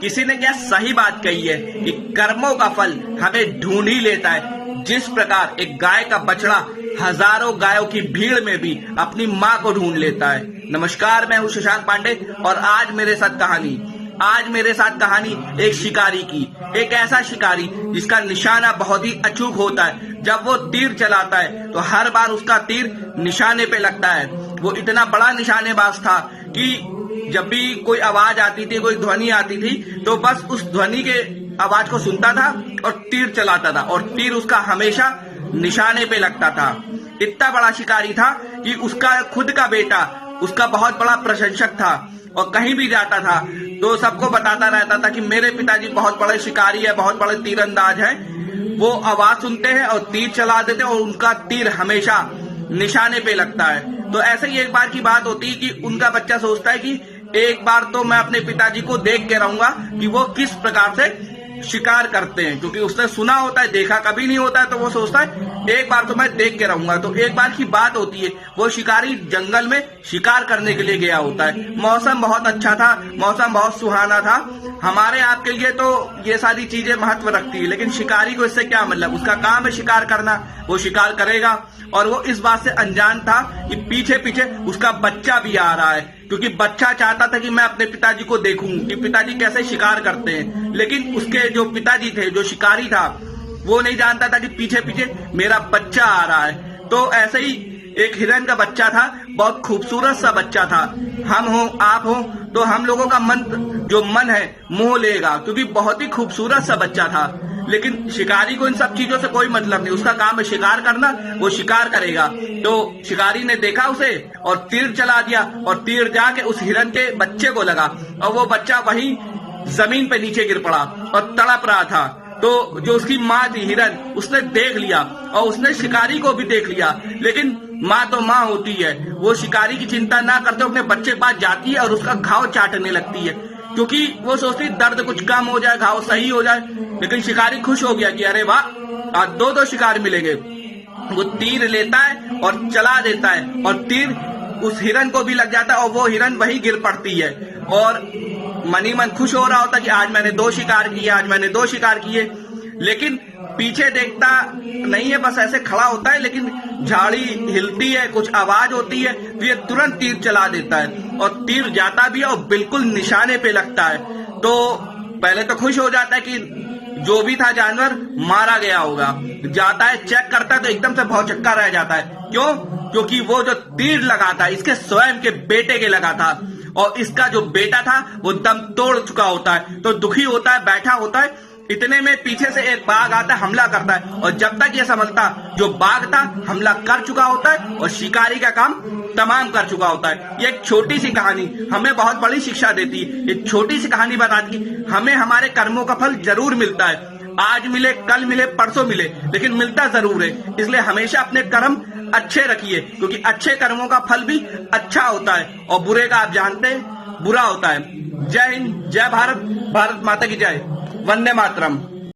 किसी ने क्या सही बात कही है कि कर्मों का फल हमें ढूंढ ही लेता है। जिस प्रकार एक गाय का बछड़ा हजारों गायों की भीड़ में भी अपनी माँ को ढूंढ लेता है। नमस्कार, मैं हूँ शशांक पांडे और आज मेरे साथ कहानी एक शिकारी की। एक ऐसा शिकारी जिसका निशाना बहुत ही अचूक होता है। जब वो तीर चलाता है तो हर बार उसका तीर निशाने पे लगता है। वो इतना बड़ा निशानेबाज था कि जब भी कोई आवाज आती थी, कोई ध्वनि आती थी, तो बस उस ध्वनि के आवाज को सुनता था और तीर चलाता था और तीर उसका हमेशा निशाने पे लगता था। इतना बड़ा शिकारी था कि उसका खुद का बेटा उसका बहुत बड़ा प्रशंसक था और कहीं भी जाता था तो सबको बताता रहता था कि मेरे पिताजी बहुत बड़े शिकारी है, बहुत बड़े तीरंदाज हैं। वो आवाज सुनते हैं और तीर चला देते हैं और उनका तीर हमेशा निशाने पे लगता है। तो ऐसे ही एक बार की बात होती है कि उनका बच्चा सोचता है कि एक बार तो मैं अपने पिताजी को देख के रहूंगा कि वो किस प्रकार से शिकार करते हैं, क्योंकि उसने सुना होता है, देखा कभी नहीं होता है। तो वो सोचता है एक बार तो मैं देख के रहूंगा। तो एक बार की बात होती है, वो शिकारी जंगल में शिकार करने के लिए गया होता है। मौसम बहुत अच्छा था, मौसम बहुत सुहाना था। हमारे आपके लिए तो ये सारी चीजें महत्व रखती है, लेकिन शिकारी को इससे क्या मतलब? उसका काम है शिकार करना, वो शिकार करेगा। और वो इस बात से अनजान था कि पीछे पीछे उसका बच्चा भी आ रहा है, क्योंकि बच्चा चाहता था कि मैं अपने पिताजी को देखूं कि पिताजी कैसे शिकार करते हैं। लेकिन उसके जो पिताजी थे, जो शिकारी था, वो नहीं जानता था कि पीछे पीछे मेरा बच्चा आ रहा है। तो ऐसे ही एक हिरन का बच्चा था, बहुत खूबसूरत सा बच्चा था। हम हो, आप हो, तो हम लोगों का मन है मोह लेगा, क्योंकि बहुत ही खूबसूरत सा बच्चा था। लेकिन शिकारी को इन सब चीजों से कोई मतलब नहीं, उसका काम है शिकार करना, वो शिकार करेगा। तो शिकारी ने देखा उसे और तीर चला दिया और तीर जाके उस हिरन के बच्चे को लगा और वो बच्चा वहीं जमीन पे नीचे गिर पड़ा और तड़प रहा था। तो जो उसकी माँ थी हिरन, उसने देख लिया और उसने शिकारी को भी देख लिया। लेकिन माँ तो माँ होती है, वो शिकारी की चिंता ना करते अपने बच्चे के पास जाती है और उसका घाव चाटने लगती है, क्योंकि वो सोचती दर्द कुछ कम हो जाए, घाव सही हो जाए। लेकिन शिकारी खुश हो गया कि अरे वाह, आज दो शिकार मिलेंगे। वो तीर लेता है और चला देता है और तीर उस हिरन को भी लग जाता है और वो हिरन वही गिर पड़ती है। और मनी मन खुश हो रहा होता कि आज मैंने 2 शिकार किए, आज मैंने 2 शिकार किए। लेकिन पीछे देखता नहीं है, बस ऐसे खड़ा होता है। लेकिन झाड़ी हिलती है, कुछ आवाज होती है, तो ये तुरंत तीर चला देता है और तीर जाता भी है और बिल्कुल निशाने पे लगता है। तो पहले तो खुश हो जाता है कि जो भी था जानवर मारा गया होगा। जाता है, चेक करता है तो एकदम से भौचक्का रह जाता है। क्यों? क्योंकि वो जो तीर लगा था इसके स्वयं के बेटे के लगा था और इसका जो बेटा था वो दम तोड़ चुका होता है। तो दुखी होता है, बैठा होता है। इतने में पीछे से एक बाघ आता है, हमला करता है और जब तक ये समझता जो बाघ था हमला कर चुका होता है और शिकारी का काम तमाम कर चुका होता है। ये एक छोटी सी कहानी हमें बहुत बड़ी शिक्षा देती है। एक छोटी सी कहानी बताती हमें हमारे कर्मों का फल जरूर मिलता है। आज मिले, कल मिले, परसों मिले, लेकिन मिलता जरूर है। इसलिए हमेशा अपने कर्म अच्छे रखिए, क्योंकि अच्छे कर्मों का फल भी अच्छा होता है और बुरे का आप जानते हैं बुरा होता है। जय हिंद, जय भारत, भारत माता की जय, वंदे मातरम।